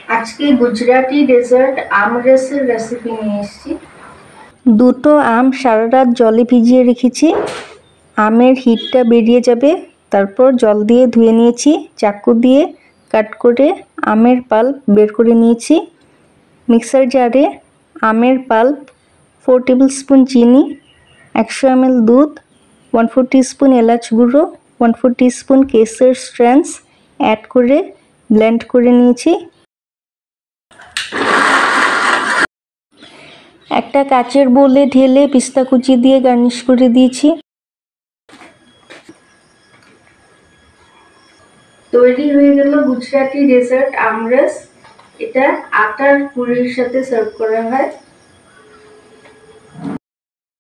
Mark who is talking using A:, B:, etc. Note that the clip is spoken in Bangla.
A: আজকে গুজরাটি ডেজার্ট আমরসের রেসিপি নিয়ে এসেছি। দুটো আম সারা রাত জলে ভিজিয়ে রেখেছি। আমের হিটটা বেরিয়ে যাবে, তারপর জল দিয়ে ধুয়ে নিয়েছি। চাকু দিয়ে কাট করে আমের পাল্প বের করে নিয়েছি। মিক্সার জারে আমের পাল্প, 4 টেবিল স্পুন চিনি, 100 ml দুধ, 1/4 টিস্পুন এলাচ গুঁড়ো, 1/4 টিস্পুন কেসর স্ট্র্যান্ডস অ্যাড করে ব্লেন্ড করে নিয়েছি। একটা কাচের বোলে ঢেলে পিস্তা কুচি দিয়ে গার্নিশ করে দিয়েছি। তৈরি হয়ে গেল গুজরাটি ডেজার্ট আমরস। এটা আটার পুরির সাথে সার্ভ করা হয়।